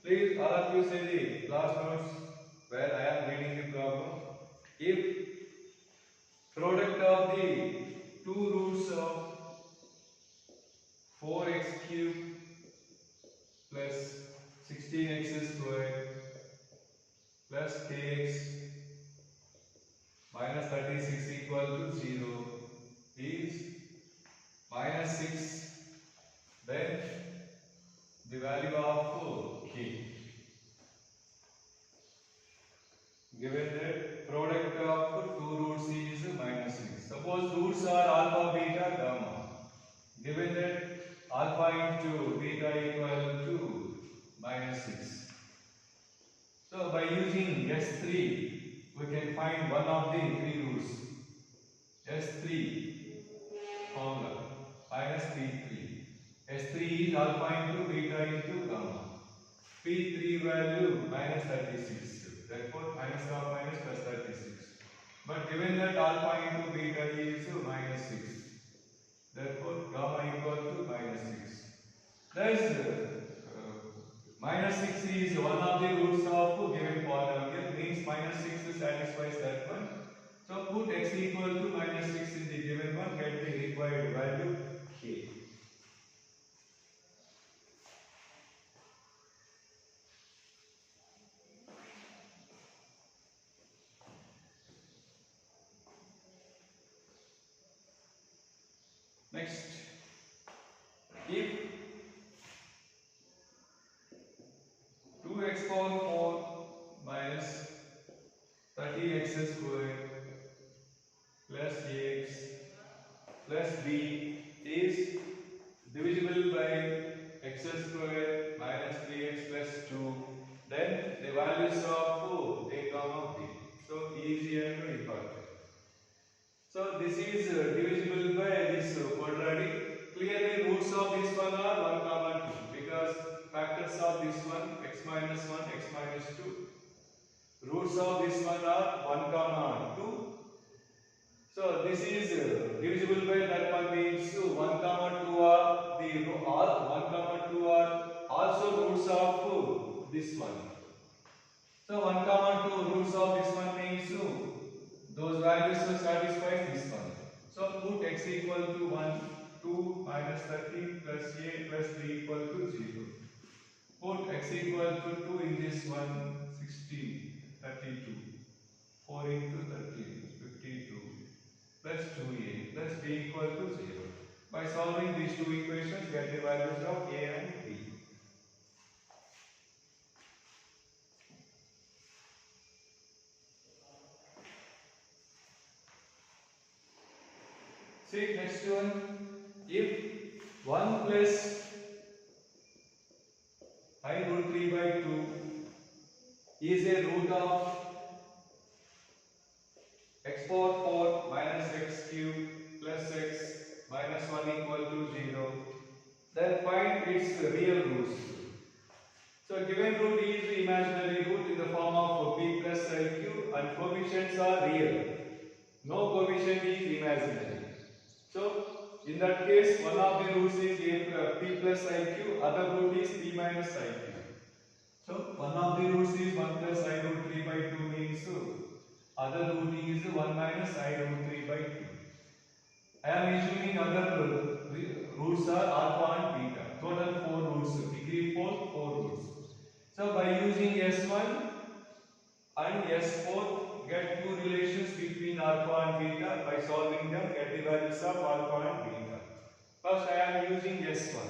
Please, all of you say the class notes where I am reading the problem. If product of the two roots of 4x cube plus 16x squared plus kx minus 36 equal to 0 is minus 6, then the value of k. Given that product of two roots is minus 6. Suppose roots are alpha, beta, gamma. Given that alpha into beta equal to minus 6. So by using S3, we can find one of the three roots. S3 formula minus P3. S3 is alpha into beta into gamma. P3 value minus 36. Therefore minus of minus plus 36. But given that alpha into beta is minus 6. Therefore gamma equal to minus 6. Thus minus 6 is one of the roots of given polynomial, means minus 6 satisfies that one. So put x equal to minus 6 in the given one, get the required value k. Next, if 2x power 4 minus 30x squared plus ax plus b is divisible by x squared minus 3x plus 2, then the values of a comma b. So easy and important. So this is divisible by this quadratic. Clearly roots of this one are 1 comma 2 because factors of this one x minus 1, x minus 2. Roots of this one are 1 comma 2. So this is divisible by that one, means 1 comma 2 are the all 1 comma 2 are also roots of this one. So 1 comma 2 roots of this one means those values will satisfy this one. So put x equal to 1, 2 minus 30 plus a plus 3 equal to 0. Put x equal to 2 in this one, 16, 32. 4 into 13, 52 plus 2a plus b equal to 0. By solving these two equations, get the values of a and b. See next one. If 1 plus I root 3 by 2 is a root of x power 4 minus x cube plus x minus 1 equal to 0, then find its real roots. So given root is imaginary root in the form of p plus iq and coefficients are real. No coefficient is imaginary. So in that case, one of the roots is p plus iq, other root is p minus iq. So one of the roots is 1 plus I root 3 by 2 means other root is 1 minus I root 3 by 2. I am assuming other roots are alpha and beta. Total 4 roots. Degree 4 roots. So by using S1 and S4, get two relations between alpha and beta. By solving them, get the values of alpha and beta. First I am using S1.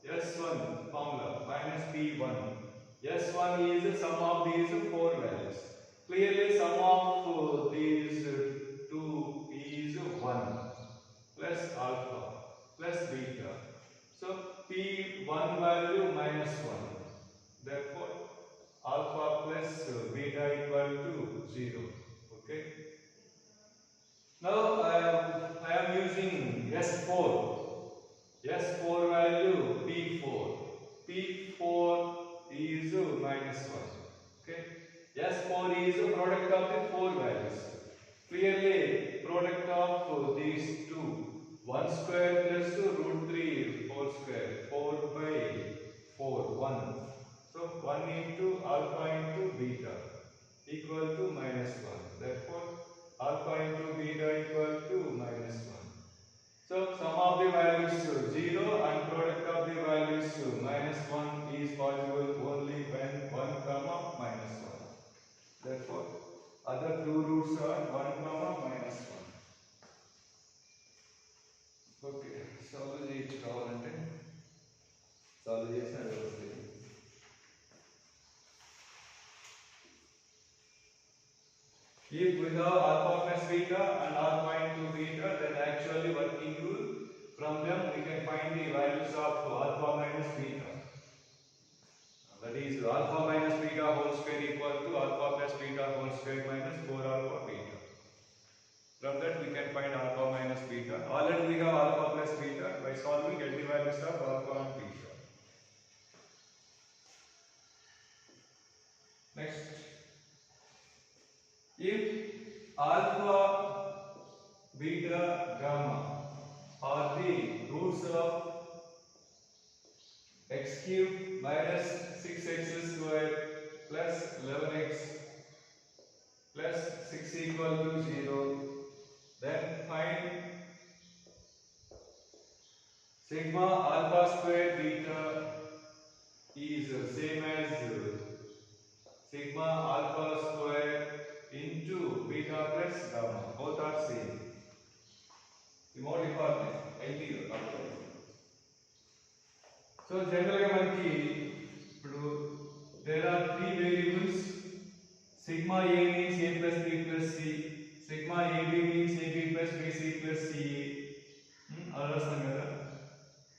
S1 formula minus P1. S1 is the sum of these 4 values. Clearly sum of these 2 is 1 plus alpha plus beta. So P1 value minus 1. Therefore alpha plus beta equal to 0. Okay. Now I am using S4. S4 value P4. P4 is minus 1. Okay. S4 is a product of the 4 values. Clearly product of these two. 1 square plus root 3 whole square. 4 by 4. 1. So If we have alpha plus beta and alpha into beta, then actually working rule, from them we can find the values of alpha minus beta. That is alpha minus beta whole square equal to alpha plus beta whole square minus 4 alpha beta. From that we can find alpha minus beta. Already we have alpha plus beta. By solving, get the values of alpha and beta. Next, if alpha, beta, gamma are the roots of x cube minus 6x square plus 11x plus 6 equal to 0, then find sigma alpha square beta is same as sigma alpha square into beta plus gamma. Both are same. The more important, ideal. So generally, there are three variables. Sigma A means A plus B plus C. Sigma AB means AB plus BC plus CA.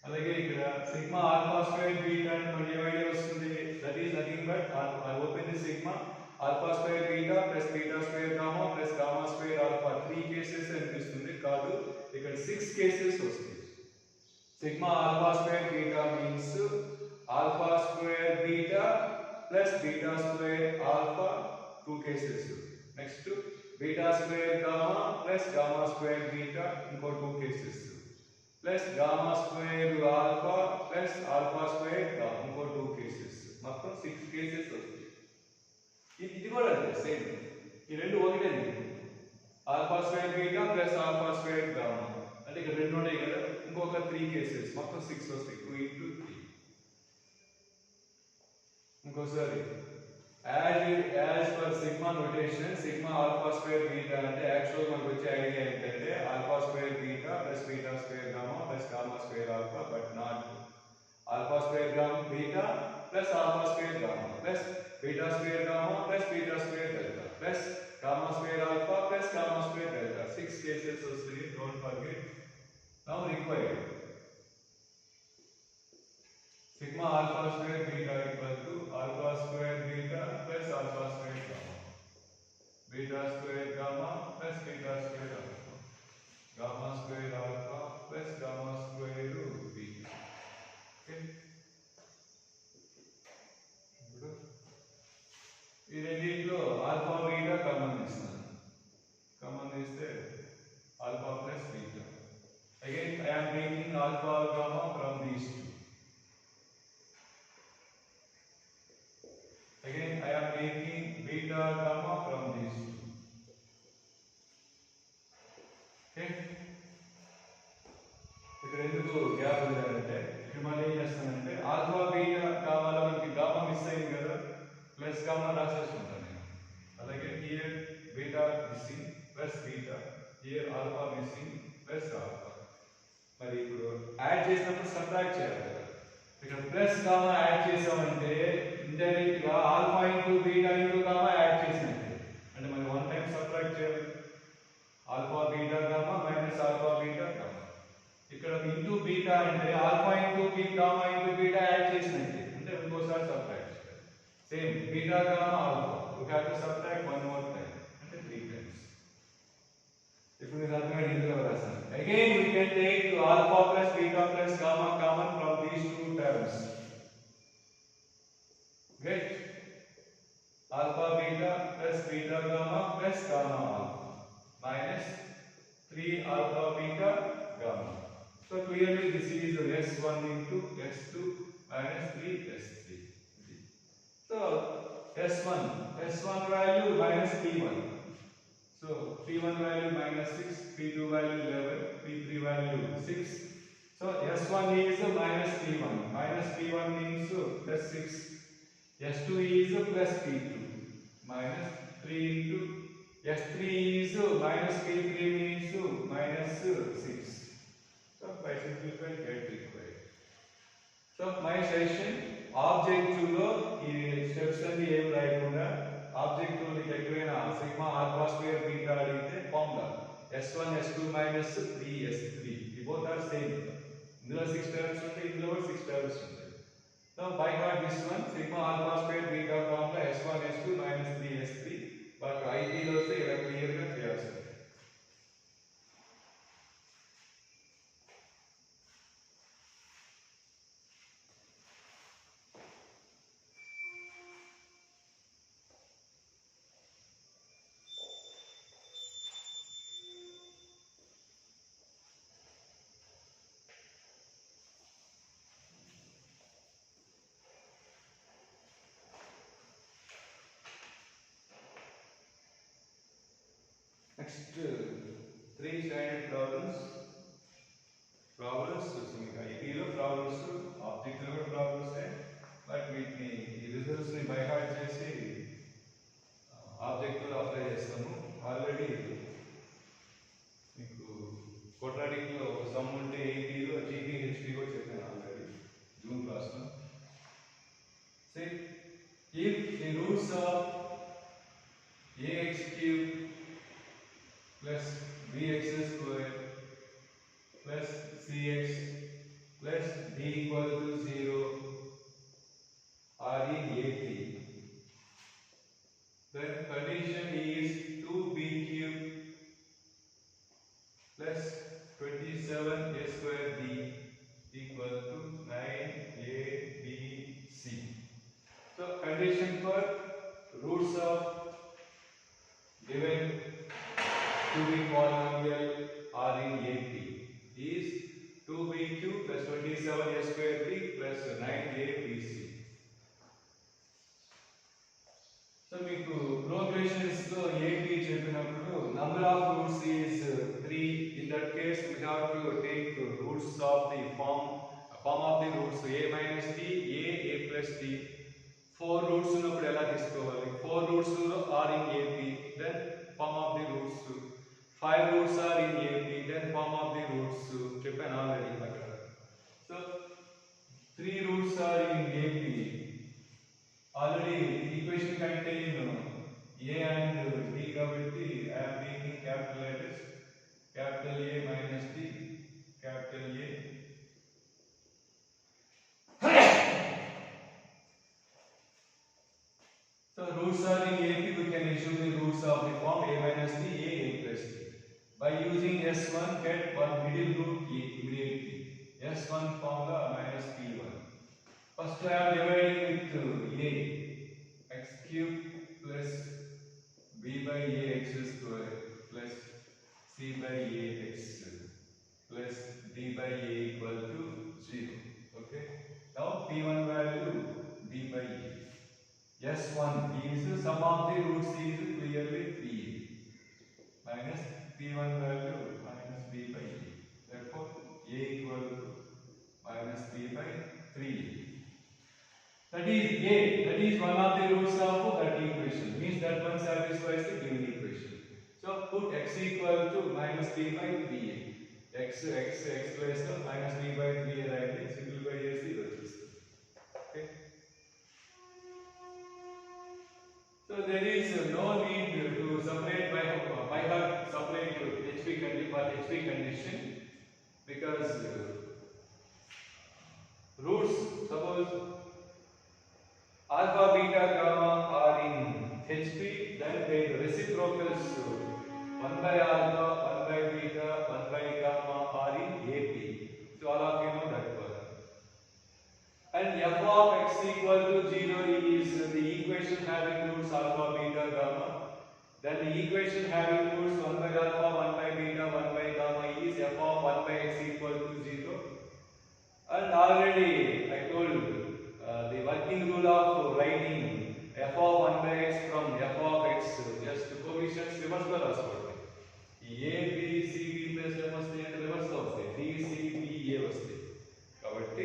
అలాగే ఇక్కడ sigma alpha square beta and 25 వస్తుంది. That is nothing but I open the sigma alpha square beta plus beta square gamma plus gamma square alpha. 3 cases అనిపిస్తుంది కాదు, ఇక్కడ 6 cases వస్తాయి. Sigma alpha square beta means alpha square beta plus beta square alpha, 2 cases. Next, beta square gamma plus gamma square beta, inko 2 cases. Plus gamma square alpha plus alpha square gamma, inko 2 cases. మొత్తం 6 cases వస్తాయి. ఇది కూడా అంతే same. ఈ రెండు ఒకటే. Alpha square beta plus alpha square gamma అంటే ఇక్కడ రెండు ఉన్నాయి కదా, ఇంకొక 3 కేసెస్ మొత్తం 6 వస్తాయి. 2 into 3. ఇంకోసారి as per sigma notation, sigma alpha square beta అంటే యాక్చువల్ మనకు వచ్చే ఐడియా ఏంటంటే alpha square beta plus beta square gamma plus gamma square alpha, but not alpha square gamma beta plus alpha square gamma plus beta square gamma plus beta square delta plus gamma square alpha plus gamma square delta. 6 cases also, don't forget. Now required sigma alpha square beta equal to alpha square beta plus alpha square gamma, beta square gamma plus beta square alpha, gamma square alpha plus gamma square beta. Okay. ఈ రెండింటిలో alpha beta common తీస్తాను. Common తీస్తే alpha plus beta. Again I am taking alpha gamma from these two. Again I am taking beta gamma from these two. Okay, ఇక్కడ ఎందుకు gap ఉందంటే ఇక్కడ మళ్ళీ ఏం చేస్తానంటే ఆల్ఫా బీటా గామాలో మనకి గామా మిస్ అయింది కదా, ప్లస్ గామా రాసేసుకుంటాను నేను. అలాగే here beta missing plus beta, here alpha missing plus alpha. మరి ఇప్పుడు యాడ్ చేసినప్పుడు సబ్ట్రాక్ట్ చేయాలి కదా, ఇక్కడ ప్లస్ గామా యాడ్ చేసామంటే ఇండైరెక్ట్ గా alpha into beta into gamma add చేసినట్టే. అంటే మరి 1 టైం సబ్ట్రాక్ట్ చేయాలి. Alpha beta gamma minus alpha beta gamma. ఇక్కడ ఇంటూ బీటా అంటే alpha into gamma into beta add చేసినట్టే, అంటే ఇంకోసారి subtract. Same beta gamma alpha, we have to subtract 1 more time, and 3 times. If we have again we can take alpha plus beta plus gamma common from these 2 terms. Get alpha beta plus beta gamma plus gamma alpha minus 3 alpha beta gamma. So clearly this is S1 into S2 minus 3 S3. So S1 value minus P1. So P1 value minus 6, P2 value 11, P3 value 6. So S1 is minus P1. Minus P1 means plus 6. S2 is plus P2. Minus 3 into S3 is minus P3 means minus 6. So by simplifying get required. So my session object 2 లో ఈ steps అన్ని ఏం రాయకుండా object 2 ని ఎక్కడైనా sigma alpha square beta అడిగితే formula s1 s2 minus 3s3 ఈ both are same. ఇందులో 6 టర్మ్స్ ఉంటాయి, ఇందులో 6 టర్మ్స్ ఉంటాయి. Now by heart this one sigma alpha square beta formula s1 s2 minus 3s3 but IP లో వస్తే ఇలా క్లియర్ గా చేయాల్సి ఉంటుంది. Next, three standard problems. Problems, ideal problems, object level problems, but వీటిని ఈ రిజల్ట్స్ ని బై హార్ట్ చేసి ఆబ్జెక్ట్ లో అప్లై చేస్తాము. ఆల్రెడీ మీకు క్వాడ్రాటిక్ లో ఒక సమ్ ఉంటే ఏపీలో జీపీ హెచ్పీ కూడా చెప్పాను ఆల్రెడీ జూన్ క్లాస్ లో. See, if the roots of ax cube plus bx square plus cx plus d equal to 0 are in AP, then condition is 2b cube plus 27a square d equal to 9abc. So condition for roots of given cubic polynomial are in AP is 2b cube plus 27a square d plus 9abc. So మీకు progressions లో AP చెప్పినప్పుడు number of roots is 3. In that case we have to take roots of the form of the roots a minus d a plus d. 4 roots ఉన్నప్పుడు ఎలా తీసుకోవాలి? 4 roots are in AP, then form of the roots. 5 roots are in AP, then form of the roots. చెప్పాను already అక్కడ. So 3 roots are in AP. Already equation contain a and d కాబట్టి I am taking capital letters, capital A minus d, capital A. So roots are in AP, we can assume the roots of the form a minus d, a plus d. By using S1, get one middle root a immediately. S1 formula minus P1. First I am dividing with a, x cube plus b by ax square plus c by ax plus d by a equal to 0. Okay. Now P1 value d by a. S1 is sum of the roots is clearly 3 minus P1 value minus b by a. Therefore a equal to minus b by 3. That is a. That is one of the roots of that equation. Means that one satisfies the given equation. So put x equal to minus b by 3a. X place minus b by 3a right? Simplify as the roots. Okay. So there is no need to separate by heart separate HP condition because roots suppose alpha, beta, gamma are in HP, then their reciprocals 1 by alpha, 1 by beta, 1 by gamma are in AP. So all of you know that one. And f of x equal to 0 is the equation having roots alpha, beta, gamma. Then the equation having roots 1 by alpha, 1 by beta, 1 by gamma is f of 1 by x equal to 0. And already I told the working rule of writing f of 1 by x from f of x just coefficients reverse లో రాసుకోండి. a b c b plus ఏమొస్తాయి అంటే reverse లో వస్తాయి, d c b a వస్తాయి. కాబట్టి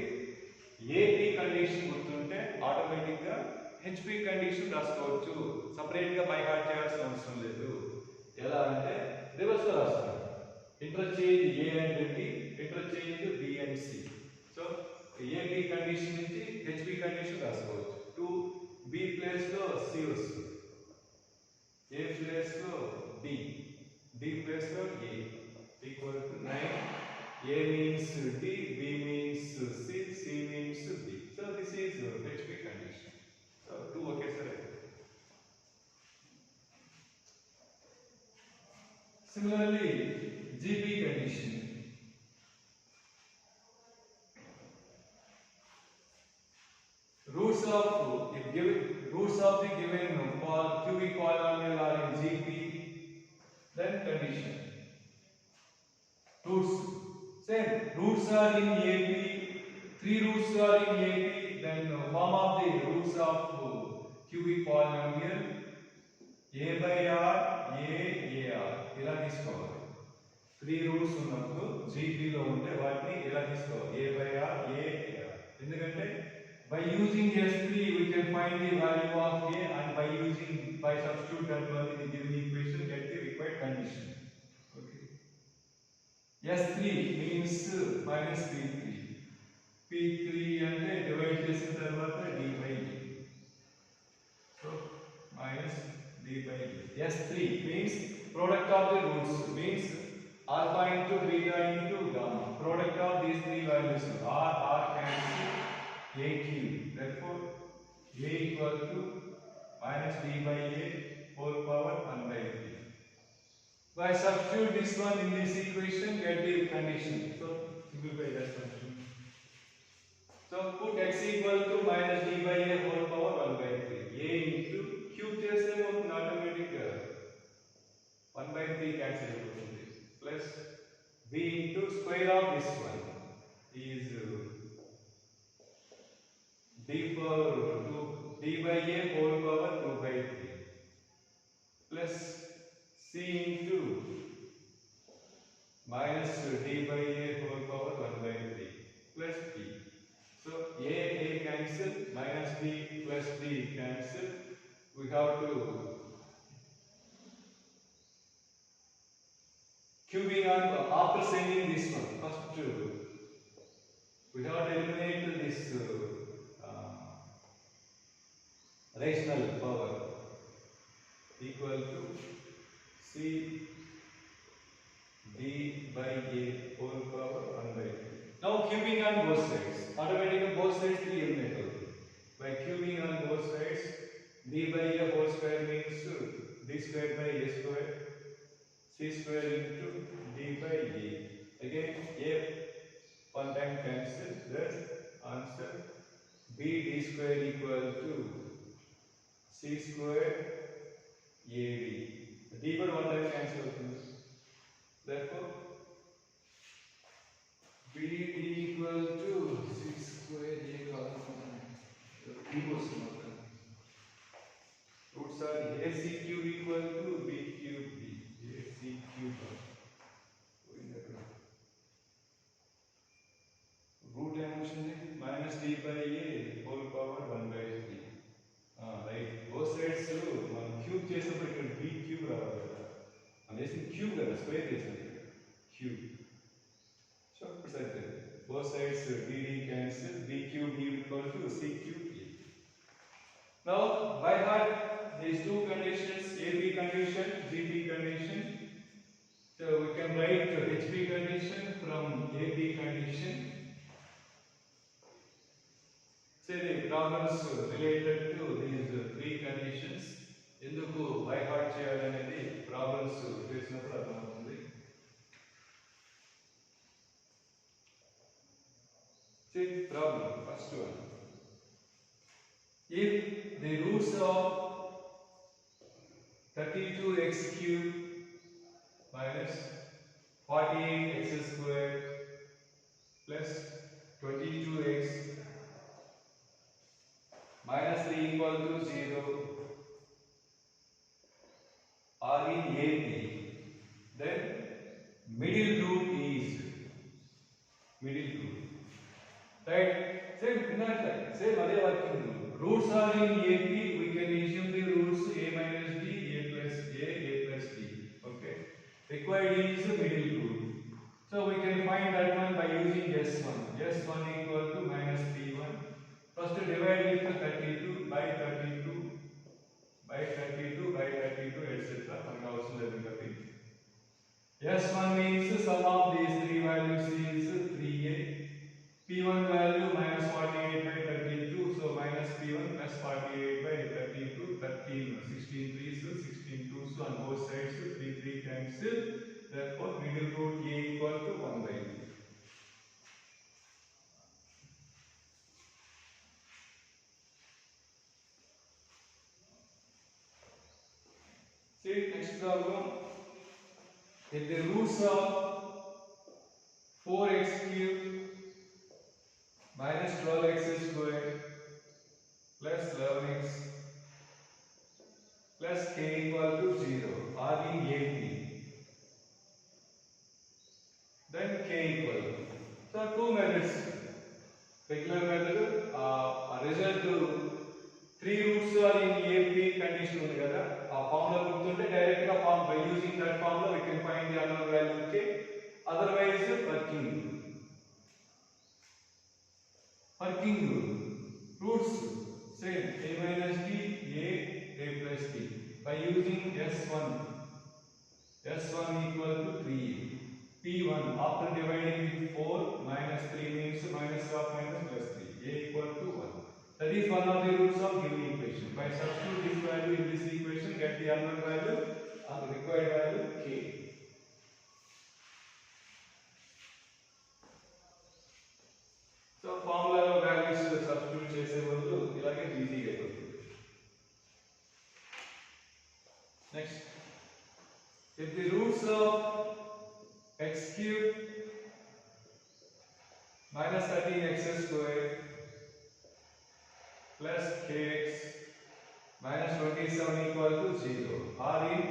AP condition గుర్తుంటే automatic గా HP కండిషన్ రాసుకోవచ్చు. సెపరేట్ గా బై హార్ట్ చేయాల్సిన అవసరం లేదు. ఎలా అంటే రివర్స్ లో రాస్తాం. Interchange A and D, interchange B and C. So AB condition నుంచి HB కండిషన్ రాసుకోవచ్చు. 2B ప్లేస్ లో C వస్తుంది, A ప్లేస్ లో D, D ప్లేస్ లో A equal to 9. A means D, B means C, C means B. So this is HB condition. So 2 okay sir. Similarly, GB condition. Roots of the given cubic polynomial are in GP, then condition. Roots, same, roots are in AP, 3 roots are in AP, then form of the roots of cubic polynomial A by R, AR, ఇలా తీసుకోవాలి. 3 roots ఉన్నప్పుడు GP లో ఉంటే వాటిని ఇలా తీసుకోవాలి, A by R, AR. ఎందుకంటే by using S3 we can find the value of A, and by substitute that value in the given equation get the required condition. Okay. S3 means minus P3. P3 అంటే divide చేసిన తర్వాత D by D. So minus D by D. S3 means product of the roots, means alpha into beta into gamma. Product of these three values R cancel A cube. Therefore A equal to minus D by A whole power 1 by 3. By substitute this one in this equation, get the condition. So simplify that function. So put x equal to minus D by A whole power 1 by 3. A into cube చేస్తే మనకు automatic 1 by 3 cancel అవుతుంది. Plus B into square of this one is D power 2, D by A whole power 2 by 3. Plus C into minus D by A whole power 1 by 3 plus B. So A cancel, minus B plus B cancel. We have to cubing on after sending this one. First we have to eliminate this rational power equal to C D by A whole power 1 by 3. Now cubing on both sides. Automatically both sides 3 eliminate. By cubing on both sides, D by A whole square means D square by A square, C square into D by A. Again A one time cancel, thus answer B D square equal to C square AD. D by one time cancel. Therefore B D equal to C square A equals roots are AC cube equal to B cube B. AC cube root dimension minus D by A whole power 1 by 3. Right, both sides మనం cube చేసినప్పుడు ఇక్కడ B cube రావాలి కదా, మనం వేసిన cube కదా, square చేసినప్పుడు cube. So సరే, both sides DD cancel, B cube equal to C cube A. Now by heart these two conditions, AB condition, GB condition. So we can write HB condition from AB condition. Say the problems related to these three conditions. ఎందుకు by heart చేయాలనేది problems చేసినప్పుడు అర్థమవుతుంది. See problem, first one. If the roots of 32x cube minus 48x squared plus 22x minus 3 equal to 0 are in AP, then middle root is middle root. Right? Same other working rule. Roots are in AP, we can assume the roots A minus D, A plus A plus D. Okay? Required is the middle root. So we can find that one by using S1. S1 equal to minus P1. First divide with 32 by 32 by 32 by 32 etc. S1 means sum of these three values is 3a. P1 value minus 48 by 32, so minus P1 plus 48 by 32, 13, 16 3s, 16 2s, so on both sides 3 3 cancel. Therefore, middle root a equal to 1 by 2. See, next problem. If the roots of 4x cubed minus 12x squared plus 11x plus k equal to 0 are in AP, then k equal to. So, two methods. Regular method, result to 3 roots are in AP condition together. Formula direct form by using that formula we can find the unknown value k. Otherwise, working rule. Roots same a minus b, a plus b. By using S1 equal to 3a. P1 after dividing with 4 minus 3 means minus of minus plus 3. A equal to 1. That is one of the roots of given equation. By substitute this value in this equation, get the unknown value and the required value k. So formula values substitute chese badalu ilage easy ga ayipotundi. Next, if the roots of x cube minus 13x squared plus kx minus 27 equal to 0 are in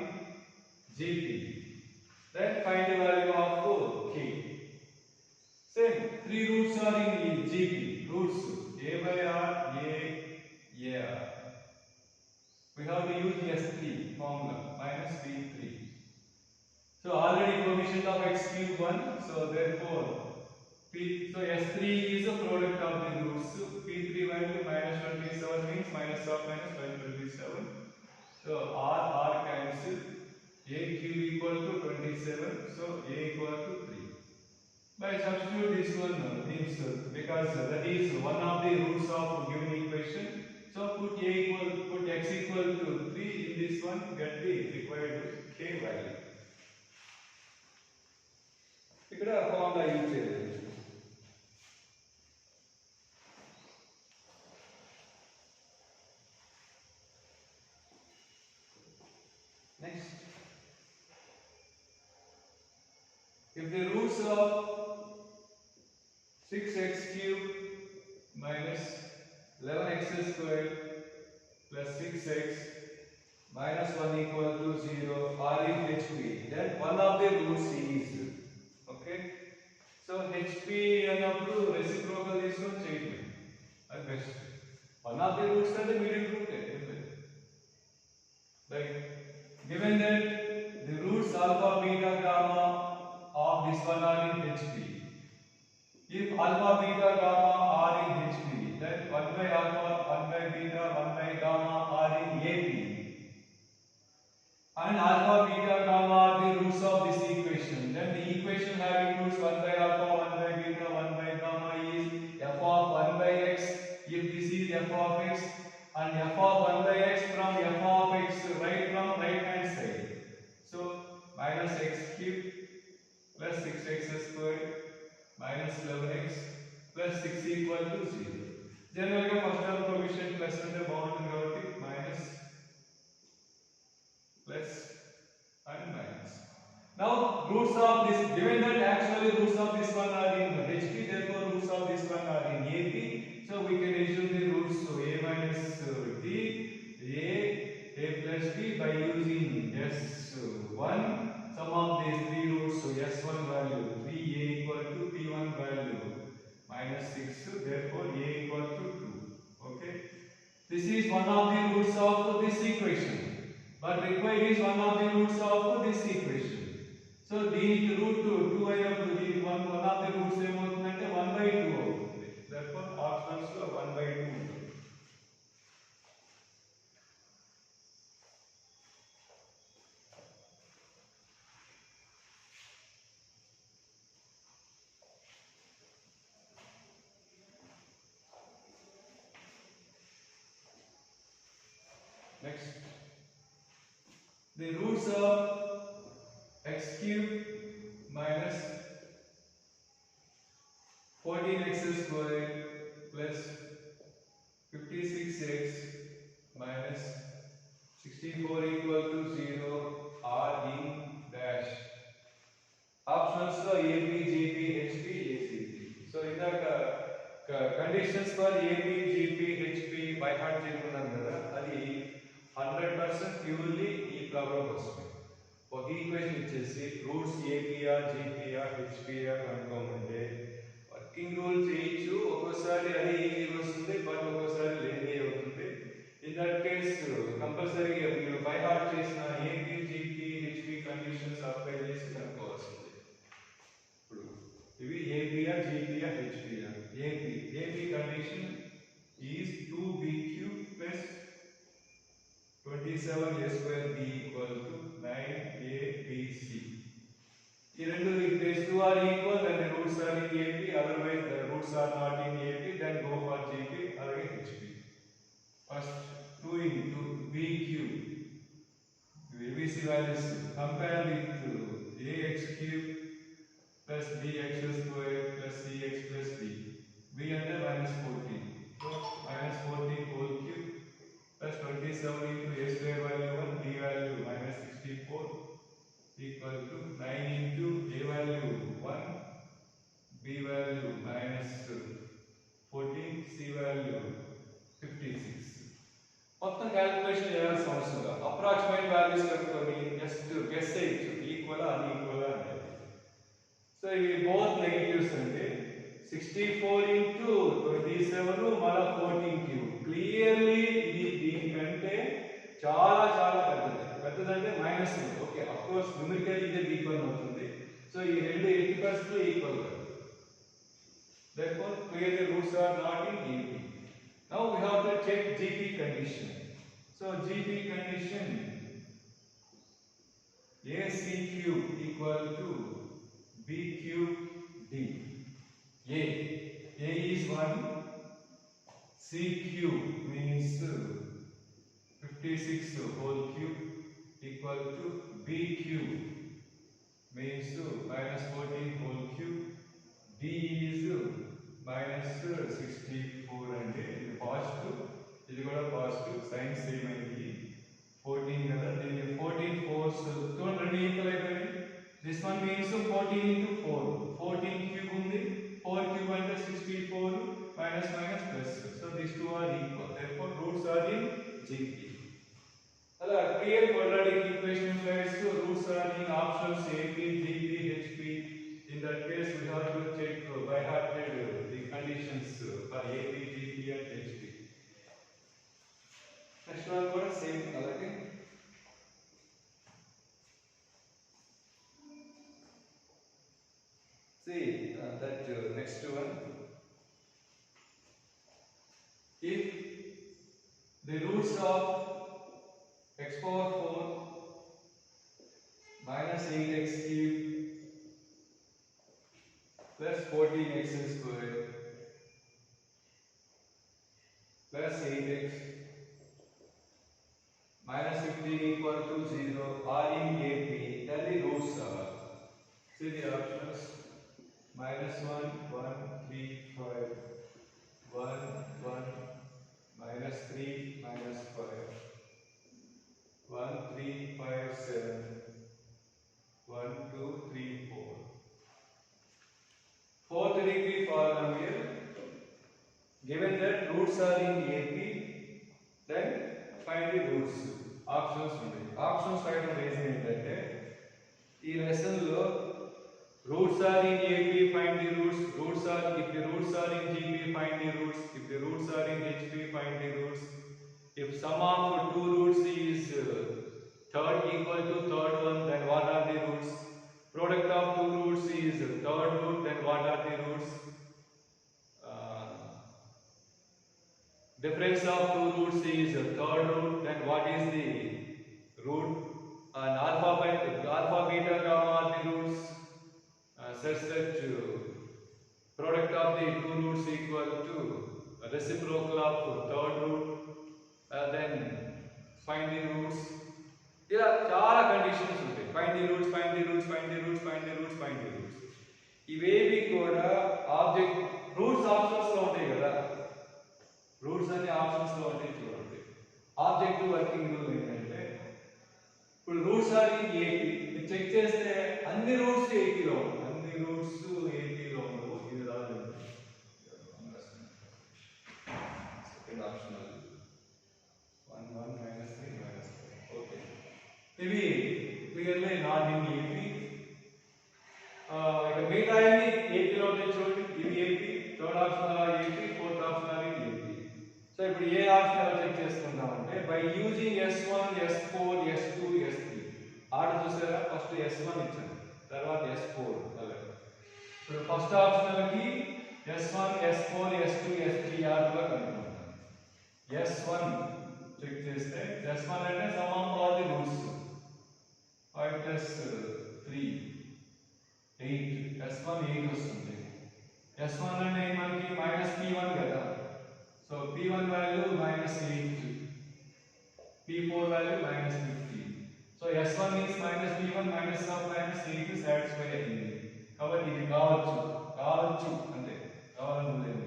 GP, then find the value of k. Same, three roots are in GP. Roots a by r, a r. We have to use S3 formula minus P3. So already coefficient of x cube 1. So therefore so S3 is a product of the roots. P3 value minus 27 means minus of minus 27. So R cancel. A cube equal to 27. So A equal to 3. By substitute this one means because that is one of the roots of given equation. So put x equal to 3 in this one, get the required k value. ఇక్కడ formula use చేయాలి. Next, if the roots of 6x cube minus 11x squared plus 6x minus 1 equal to 0 are in HP, then one of the roots is okay. So HP anappudu reciprocal తీసుకొని చేయండి, అది best. One of the roots అంటే middle root. Like given that the roots alpha, beta, gamma of this one are in HP. If alpha, beta, gamma are in HP, then 1 by alpha, 1 by beta, 1 by gamma are in AP. And alpha, beta, gamma are the roots of this equation. Then the equation having roots 1 by alpha, 1 by beta, 1 by gamma is f of 1 by x. If this is f of x, and f of 1 by x from f of x right from right hand side. So minus x cube plus 6x squared minus 11x plus 6 equal to 0. Generally first term coefficient plus ante బాగుంటుంది కాబట్టి minus plus and minus. Now roots of this, given that actually roots of this one are in HP, therefore roots of this one are in AP. So we can assume the roots a minus d, a plus d by using S1. Sum of these three roots, so S1 value 3a equal to P1 value minus 6. Therefore a equal to 2. Okay. This is one of the roots of this equation. But required is one of the roots of this equation. So దీనికి route 2 అయినప్పుడు దీనికి one of the roots ఏమవుతుందంటే 1/2 అవుతుంది. Therefore options లో 1/2 ఉంటుంది. Next, the roots of x cube minus 14x square plus 56x minus 64 equal to 0 are in dash. Options are A, B, G, B, H, P, A, C, G. So in the conditions for A, B, G, P, H, P by heart chestunnam kada adi 100% purely ee problem kosame. ఒక equation ఇచ్చేసి roots AP or GP or HP or కనుక్కోమంటే working rule చేయొచ్చు. ఒక్కోసారి అది ఈజీగా వస్తుంది, but ఒక్కోసారి lazy అవుతుంది. ఇన్ దట్ కేస్ కంపల్సరీగా మీరు బై హార్ట్ చేసిన AP GP HP conditions apply చేసి కనుక్కోవాల్సింది. ఇప్పుడు ఇవి AP or GP or HP or. AP condition is 2bq plus 27a square b equal to 9abc. ఈ రెండు if these two are equal then the roots are in AP, otherwise the roots are not in AP, then go for GP or HP. First 2 into bq, ABC values compare with ax cube plus bx square plus cx plus d. b under minus 14, so minus 14 whole cube plus 27 into a square value 1, b value minus 64 equal to 9 into a value 1, b value minus 14, c value 56. మొత్తం calculation చేయాల్సిన అవసరం లేదు. Approximate values పెట్టుకొని just guess చేయొచ్చు equal unequal అనేది. So ఇవి both negatives అంటే 64 into 27 మళ్ళీ 14 క్యూబ్. క్లియర్లీ ఇది దీనికంటే చాలా చాలా పెద్దదంటే minus. Okay, of course numerical ఇదే ఈక్వల్ అవుతుంది. సో ఈ రెండు 80% ఈక్వల్ కాదు. Therefore clearly roots are not in AP. Now we have to check GP condition. So GP condition AC cube equal to B cube D. A is 1, C cube means 56 whole cube equal to B cube means minus 14 whole cube. D is minus 64 and ఇది positive, ఇది కూడా positive, sign same అయింది. 14 కదా, దీనికి 14 4s చూడండి equal అయిపోయింది. This one means 14 into 4, 14 cube ఉంది, 4 cube అంటే 64 minus minus plus. So these two are equal. Therefore roots are in GP. Ala clear quadratic equation implies roots are in options AP, GP, HP. In that case we have to check by heart the conditions for AP, GP and HP. Next one కూడా same అలాగే. See that next one. If the roots of x power 4 minus 8x cube plus 14x square plus 8x minus 15 equal to 0 are in AP, then the roots are. See the options. Minus 1, 1, 3, 5, 1, 1, minus 3, minus 5, 1, 3, 5, 7, 1, 2, 3, 4. Fourth degree polynomial. Given that roots are in AP, then find the roots. Options ఉన్నాయి. Options రాయడం reason ఏంటంటే ఈ lesson లో roots are in AP, find the roots. If the roots are in GP, find the roots. If the roots are in HP, find the roots. If sum of two roots is third equal to third one, then what are the roots? place of two roots is third root, then what is the root? And alpha, beta, gamma are the roots such that product of the two roots equal to a reciprocal of third root. Then find the roots. ఇలా చాలా conditions ఉంటాయి. Find the roots, find the roots, find the roots, find the roots, find the roots. ఇవేవి కూడా object roots options లో ఉంటాయి కదా. Roots అన్ని options లో ఉంటాయి చూడండి. ఆబ్జెక్టివ్ వర్కింగ్ రూల్ ఏంటంటే ఇప్పుడు రూట్స్ ఆర్ ఇన్ ఏపీ మీరు చెక్ చేస్తే అన్ని రూట్స్ ఏపీలో ఉంటాయి. అన్ని రూట్స్ ఏపీలో ఉండవు. ఇది రాదు. Second option 1 1 minus 3 minus 4. Okay. ఇవి క్లియర్లీ నాట్ ఇన్ ఏపీ. ఇక మిగతా అన్ని ఏపీలో ఉంటాయి చూడండి. ఇవి AP, third option AP, fourth option AP. So ఇప్పుడు ఏ ఆప్షన్ ఎలా చెక్ చేసుకుంటాం అంటే by using S1, S4, S2, S3. Order చూసారా? ఫస్ట్ S1 ఇచ్చాను, తర్వాత S4 అలాగే. ఇప్పుడు ఫస్ట్ ఆప్షన్ కి S1, S4, S2, S3 ఆర్డర్లో కనుక్కుంటాం. S1 చెక్ చేస్తే S1 అంటే some of all the roots 5 plus 3 8. S1 8 వస్తుంది. S1 అంటే మనకి మైనస్ P1 కదా. So P1 value -8, P4 value -15. So S1 is -P1 minus of -8 satisfy అయింది. కాబట్టి ఇది కావచ్చు అంటే కావాలని లేదు.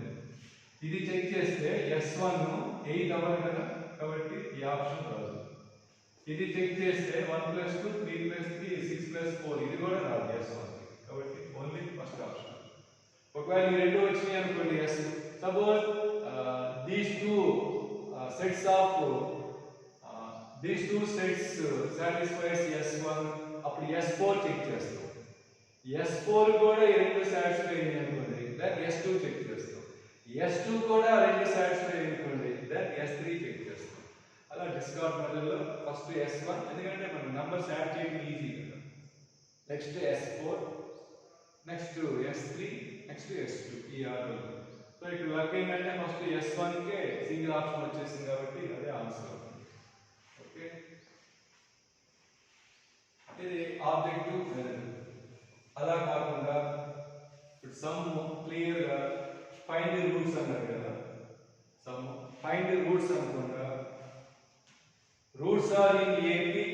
ఇది చెక్ చేస్తే S1 8 అవ్వదు కదా, కాబట్టి ఈ ఆప్షన్ రాదు. ఇది చెక్ చేస్తే 1 plus 2 3 plus 3 6 plus 4 ఇది కూడా రాదు S1, కాబట్టి ఓన్లీ ఫస్ట్ ఆప్షన్. ఒకవేళ ఈ రెండు వచ్చినాయి అనుకోండి S, suppose these two sets satisfies S1, అప్పుడు S4 చెక్ చేస్తాం. S4 కూడా ఈ రెండు సాటిస్ఫై అయ్యాయి అనుకోండి, దెన్ S2 చెక్ చేస్తాం. S2 కూడా రెండు సాటిస్ఫై అయ్యాయి అనుకోండి, దెన్ S3 చెక్ చేస్తాం. అలా డిస్కార్డ్ మెథడ్లో ఫస్ట్ S1 ఎందుకంటే మనం నంబర్స్ యాడ్ చేయడం ఈజీ కదా. Next S4, next S3, next S2 ఈ ఆర్డర్. సో ఇక్కడ లక్ ఏంటంటే ఫస్ట్ S1 కే సింగిల్ ఆప్షన్ వచ్చేసింది కాబట్టి అదే ఆన్సర్ అవుతుంది. ఓకే, ఇది ఆబ్జెక్టివ్ మెథడ్. అలా కాకుండా ఇప్పుడు సమ్ క్లియర్ గా ఫైండ్ ది రూట్స్ అన్నారు కదా. సమ్ ఫైండ్ ది రూట్స్ అనుకుంటా. Roots are in AP.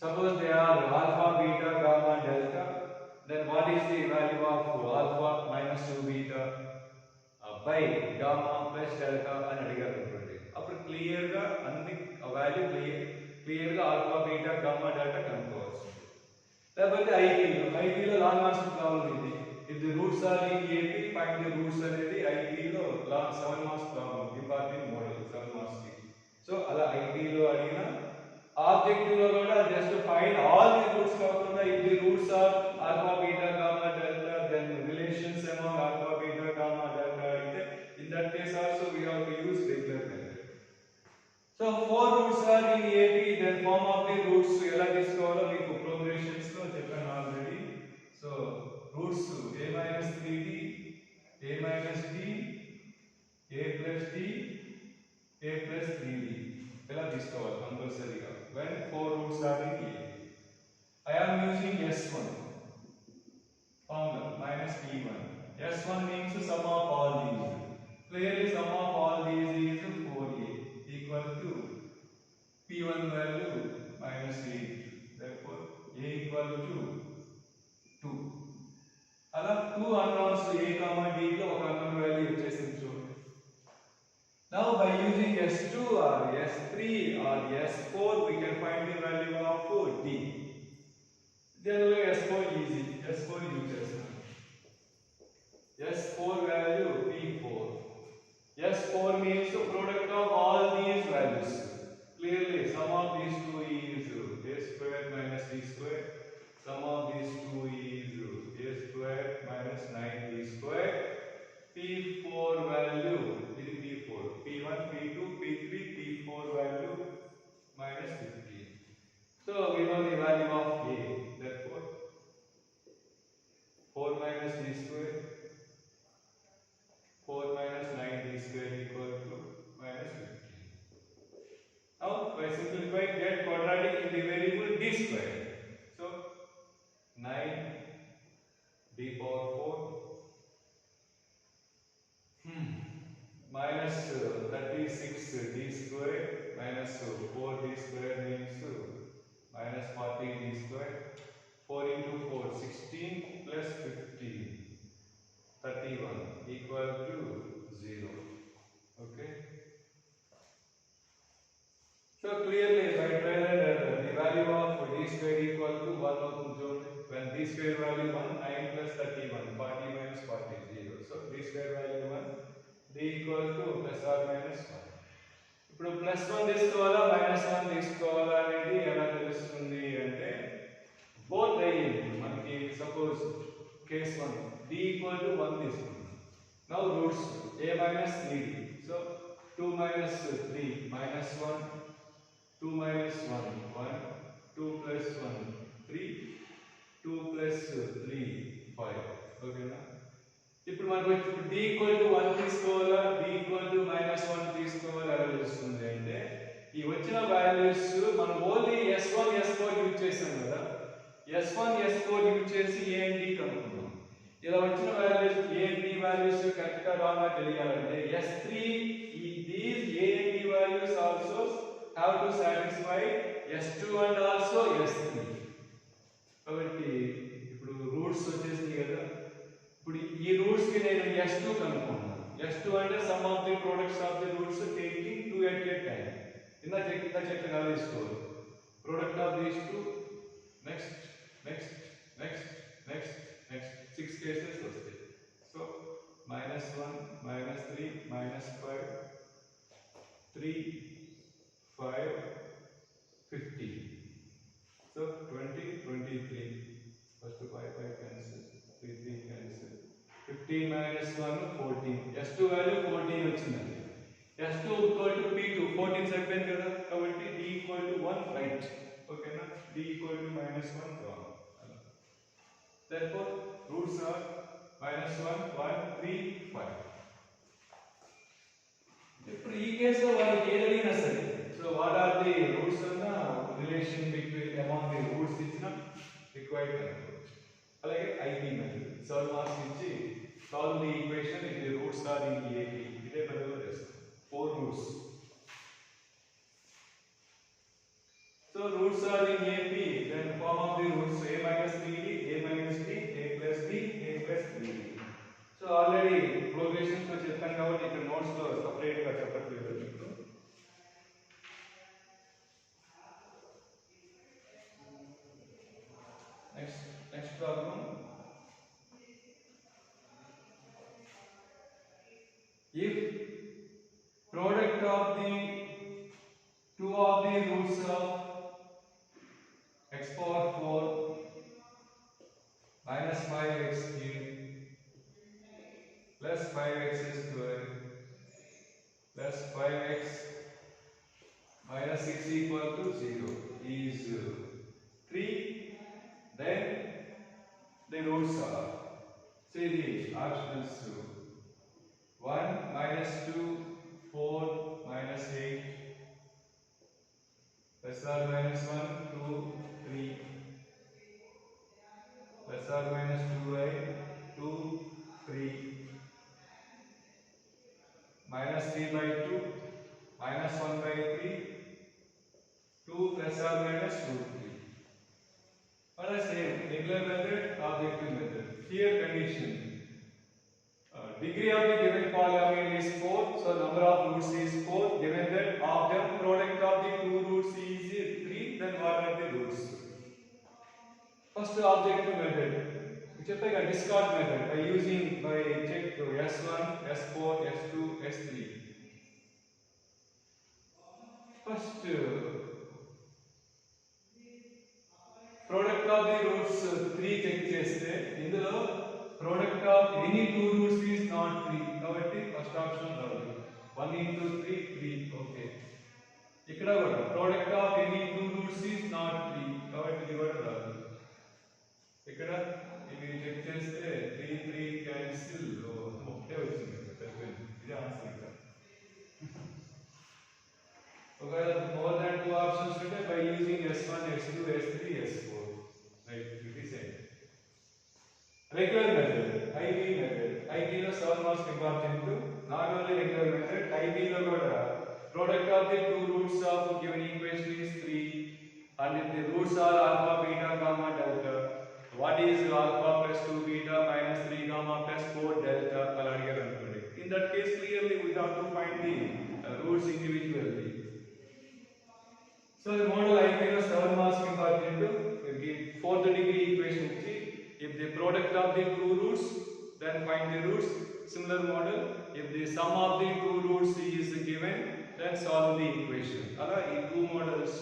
Suppose they are alpha, beta, gamma, delta. Then what is the value of alpha minus 2 beta by gamma plus delta అని అడిగారు అనుకోండి. అప్పుడు clear గా అన్ని value clear గా alpha, beta, gamma, delta కనుక్కోవచ్చు. లేకపోతే ఐపీలో లాంగ్ ఆన్సర్ ప్రాబ్లం ఇది. If the roots are in AP find the roots అనేది ఐపీలో long 7 marks problem, department model 7 marks కి. సో అలా ఐపీలో అడిగిన ఆబ్జెక్టివ్ లో కూడా just find all the roots కాకుండా if the roots are alpha, beta, gamma, delta then relations among alpha, beta, gamma, delta అయితే in that case also we have to use regular method. So 4 roots are in AP, then form of the roots ఎలా తీసుకోవాలో మీకు progressions లో చెప్పాను already. So roots a minus 3d, a minus d, a plus d, a plus 3d ఎలా తీసుకోవాలి కంపల్సరీగా when 4 roots are in AP. I am using S1 formula minus P1. S1 means sum of all these. Clearly sum of all these is 4a equal to P1 value minus 8. Therefore a equal to 2. అలా 2 unknowns a, d లో ఒక unknown value వచ్చేసింది చూడండి. Now by using S2 or S3 or S4 we can find the value of d. Generally S4 easy. S4 use చేస్తాం. S4 value P4. S4 means the product of all these values. Clearly, sum of these two is a square minus b square. Sum of these two is a square minus 9b square. P4 value is P4. P1, P2, P3, P4 value minus 15. So we know the value of a. Therefore, 4 minus b square. 4 minus 9b square equal to minus 15. simplify, get quadratic in the variable d square. So 9 d power 4 minus 36 d square minus 4 d square means minus 40 d square. 4 into 4 16 plus 15 31 equal to 0. Okay. So clearly by trial and error the value of d square equal to 1 అవుతుంది. When d square value 1, 9 plus 31 40 minus 40 0. So d square value 1, d equal to plus or minus 1. ఇప్పుడు plus 1 తీసుకోవాలా minus 1 తీసుకోవాలా అనేది ఎలా తెలుస్తుంది అంటే both variant మనకి suppose case 1 d equal to 1 తీసుకుందాం. Now roots a minus b. So 2 minus 3 minus 1 2 minus 1 1 2 plus 1 3 2 plus 3 5. ఓకేనా? ఇప్పుడు మనకు ఇప్పుడు d equal to 1 తీసుకోవాలా d equal to minus 1 తీసుకోవాలా ఎలా తెలుస్తుంది అంటే ఈ వచ్చిన వాల్యూస్ మనం ఓన్లీ s1 s4 యూజ్ చేసాం కదా. s1 s4 యూజ్ చేసి a and d కనుక్కుందాం. ఇలా వచ్చిన values a and d values correct గా రాంగ్ గా తెలియాలంటే s3 these a and d values also have to satisfy s2 and also s3. కాబట్టి ఇప్పుడు రూట్స్ వచ్చేసింది కదా. ఇప్పుడు ఈ రూట్స్ కి నేను s2 కనుక్కుంటాను. s2 అంటే some of the products of the roots taking 2 at a time. ఇందా చెట్టు ఎలా తీసుకోవాలి product of these 2 next next next next next 6 cases వస్తాయి. So -1 -3 -5 3 5 15. So 20 23 first 5 cancel 3 3 cancel 15 minus 1 14. s2 value 14 వచ్చిందండి. s2 equal to p2 14 సరిపోయింది కదా. కాబట్టి d equal to 1 right. ఓకేనా? d equal to -1 wrong. Therefore roots are -1 1 3 5. ఇప్పుడు ఈ కేసులో వాళ్ళకి ఏది అడిగినా సరే so what are the roots అన్న relation between among the roots ఇచ్చిన రిక్వైర్డ్ కనుక్కోవచ్చు. అలాగే ఐపీ మెథడ్ 7 మార్క్స్ ఇచ్చి solve the equation if the roots are in AP ఇదే మెథడ్లో చేస్తాం. 4 roots. So roots are in AP then form of the roots a minus 3d a minus d a plus d a plus 3d. So already progressions లో చెప్పాను కాబట్టి ఇక్కడ notes లో separate గా చెప్పట్లేదు మీకు. Next problem. If product of the two of the roots of x power 4 minus 5x cube plus 5x square plus 5x minus 6 equal to 0 is 3, then the roots are, say the options 1 minus 2 4 minus 8 plus or minus 1 2 3 plus or minus 2i 2 3 minus 3 by 2 minus 1 by 3 2 plus or minus 2 3. What I say regular method objective method. Here condition degree of the given polynomial is 4, so number of roots is 4. Given that of them product of the two roots is 3, then what are the roots? First objective method. చెప్పాక discard method by using by check s1 s4 s2 s3. First product of the roots 3 check చేస్తే ఇందులో product of any two roots is not 3 కాబట్టి first option రాదు. 1 into 3 3. Okay. ఇక్కడ కూడా product of any two roots is not 3 కాబట్టి ఇది కూడా రాదు. ఇక్కడ ఇవి చెక్ చేస్తే 3 3 క్యాన్సిల్ ఒకటే వచ్చింది. సరిపోయింది. ఇది ఆన్సర్ ఇక్కడ. ఒకవేళ more than 2 two options today by using S1, S2, S3, S4. Right, it is it. Regular method, IB method. IB lo 7 marks important to not only regular method, IB lo kuda product of the two roots of given equation is 3 and if the roots are alpha, beta, gamma, delta. What is alpha plus 2 beta minus 3 gamma plus 4 delta? In that case, clearly we have to find the roots individually. So the model IB lo 7 marks important to give fourth degree equation. If the product of the two roots, then find the roots. Similar model, if the sum of the two roots is given, then solve the equation. These two models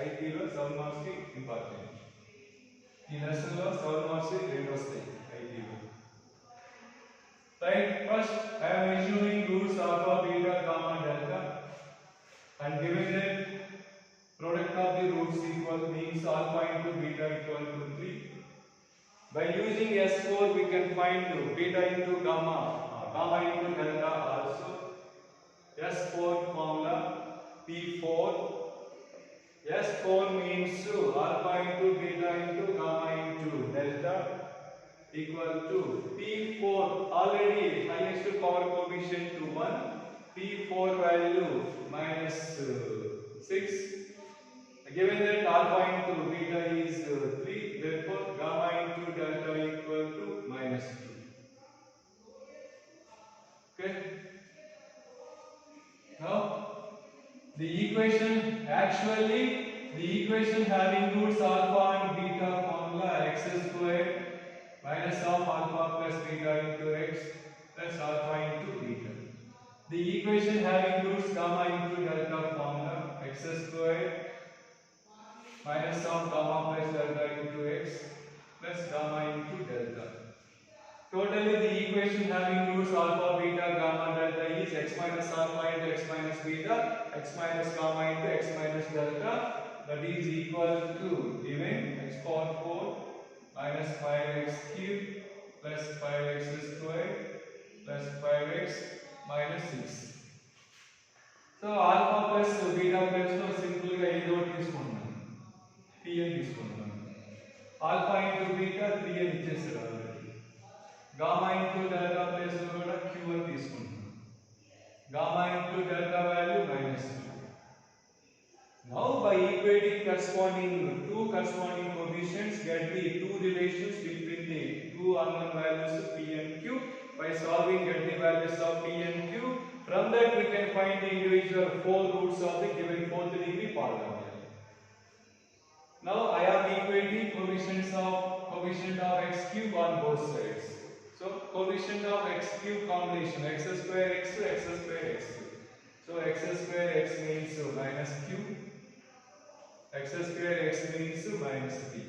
IB lo 7 marks important. In lesson lo 7 marks rendu vastayi IB lo. Right, first I am issuing roots alpha, beta, gamma, delta and given that product of the roots equal means alpha into beta equal to 3. By using S4 we can find beta into gamma, gamma into delta also. S4 formula P4. S4 means alpha into beta into gamma into delta equal to P4 already highest power coefficient to 1. P4 value minus 6. Given that alpha into beta is 3, therefore gamma into delta equal to minus 2. Okay. Now the equation having roots alpha and beta formula x squared minus of alpha plus beta into x plus alpha into beta. The equation having roots gamma into delta formula x squared minus of gamma plus delta into x plus gamma into delta. Totally the equation having roots alpha, beta, gamma, delta is x minus alpha into x minus beta, x minus gamma into x minus delta, that is equal to given x power 4 minus 5x cubed plus 5x squared plus 5x minus 6. So alpha plus beta plus no simple ga edo తీసుకుంటాను p అని తీసుకుంటాను. Alpha into beta 3 అని ఇచ్చేసారు already. Gamma into delta place లో కూడా q అని తీసుకుంటాను. Gamma into delta value minus 2. Now by equating two corresponding coefficients, get the two relations between the two unknown values p and q. By solving, get the values of p and q. From that we can find the individual four roots of the given fourth degree polynomial. Now I am equating coefficient of x cube on both sides. So coefficient of x cube combination x square x to x square x. So x square x means minus q. X square x means minus p.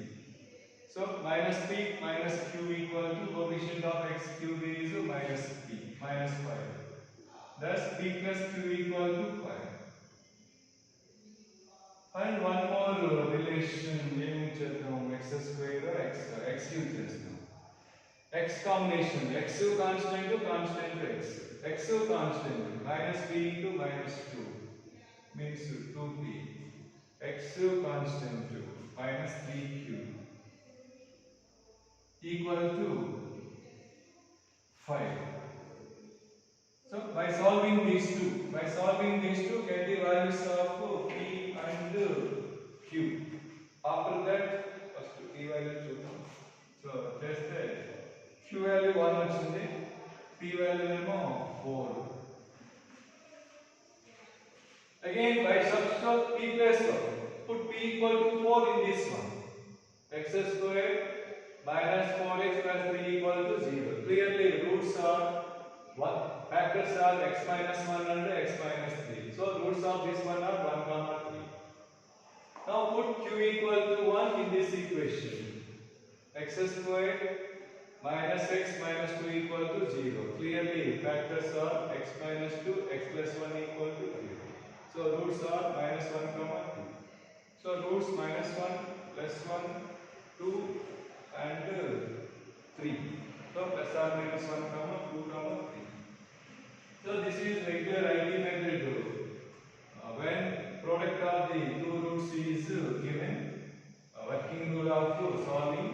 So minus p minus q equal to coefficient of x cube is minus p, minus 5. Thus p plus q equal to 5. And one more relation, x square or x cube chestam. X combination, x constant to constant x. X constant minus p into minus 2 means 2p. X constant minus 3q equal to 5. So by solving these two, get the values of p and q. After that, first p value చూద్దాం. So చేస్తే q value 1 వచ్చింది, p value ఏమో 4. Again by substitute p place put p equal to 4 in this one. X squared minus 4x plus 3 equal to 0. Clearly roots are what? Factors are x minus 1 and x minus 3. So roots of this one are 1, 3. Now put q equal to 1 in this equation. X squared minus x minus 2 equal to 0. Clearly factors are x minus 2, x plus 1 equal to 0. So roots are minus 1, 2. So roots minus 1, plus 1, 2 and 3. So plus or minus 1, 2, 3. So this is regular IB method when product of the is given. Working rule of solving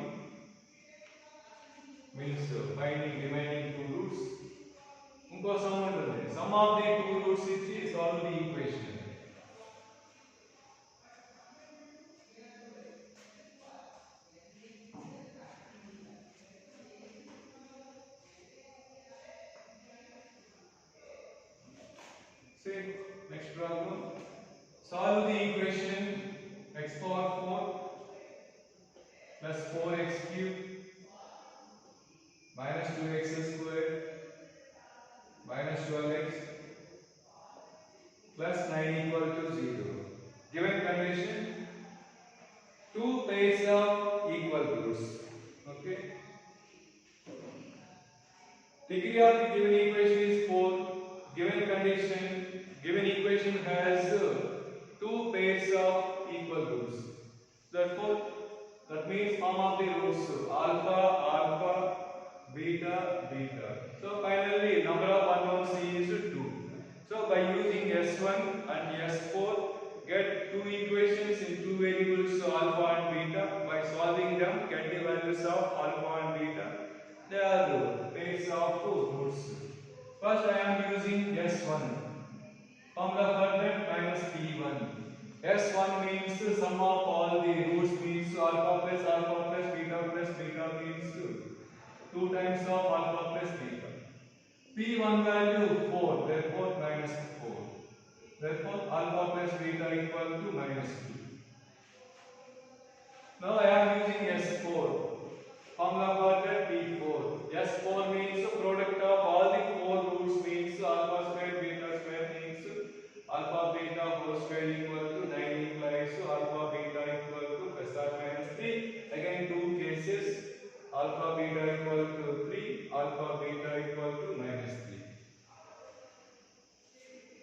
means finding remaining two roots. ఇంకో some ఉంటుంది. Sum of the two roots ఇచ్చి solve the equation. See, next problem. Solve the equation x power 4 plus 4x cubed minus 2x squared minus 12x plus 9 equal to 0. Given condition, two pairs of equal roots. Okay. Degree of the given equation is 4. Given condition, given equation has two pairs of equal roots. Therefore, that means form of the roots alpha, alpha, beta, beta. So finally, number of unknowns is 2. So by using S1 and S4, get two equations in two variables alpha and beta. By solving them, get the values of alpha and beta. They are pairs of roots. First I am using S1. Formula for that minus P1. S1 means sum of all the roots means alpha plus beta means 2 times of alpha plus beta. P1 value 4, therefore minus 4. Therefore alpha plus beta equal to minus 2. Now I am using S4. Formula for that P4. S4 means product of all the four roots means alpha square beta square means alpha beta whole square equal to 9 implies alpha beta equal to plus or minus 3. Again two cases alpha beta equal to 3, alpha beta equal to minus 3.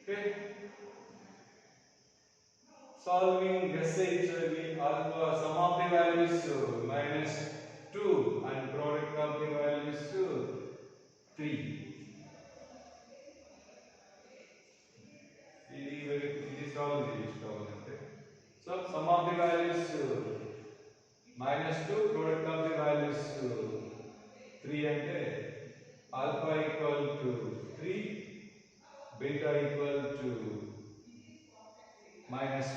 Okay. Solving SHV alpha sum of the values minus 2 and product of the values 3. This solve. Okay. So sum of the values minus 2, product of the values 3 and alpha equal to 3, beta equal to minus 1.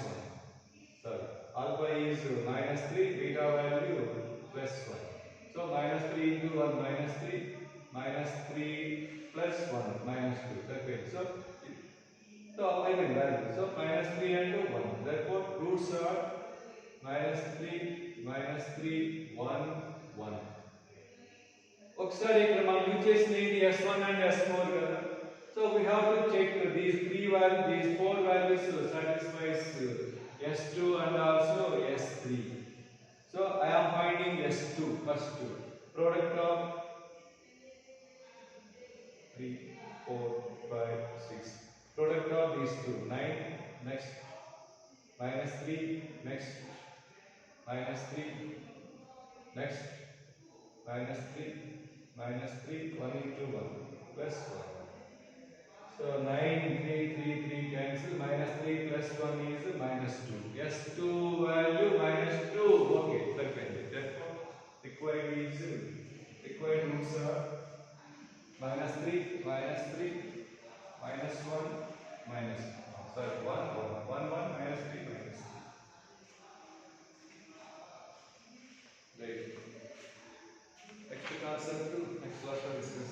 Sorry, alpha is minus 3, beta value plus 1. So minus 3 into 1 minus 3, minus 3 plus 1 minus 2. Okay. So I will value. So minus 3 and 1. Therefore roots are minus 3, 1, 1. ఒకసారి ఇక్కడ మనం use చేసినది S1 and S4 కదా. So we have to check these four values satisfies S2 and also S3. So I am finding S2 first. Product of 3, 4, 5, 6. Product of these two 9. Next minus 3. Next minus 3. Next minus 3. Minus 3. 1 into 1 plus 1. So 9, 3 cancel. Minus 3 plus 1 is minus 2. S2 value minus 2. Okay, perfect. Therefore, required roots are minus 3, minus 1, minus 1, minus 3, minus 3. Right. Next concept, next class we discuss.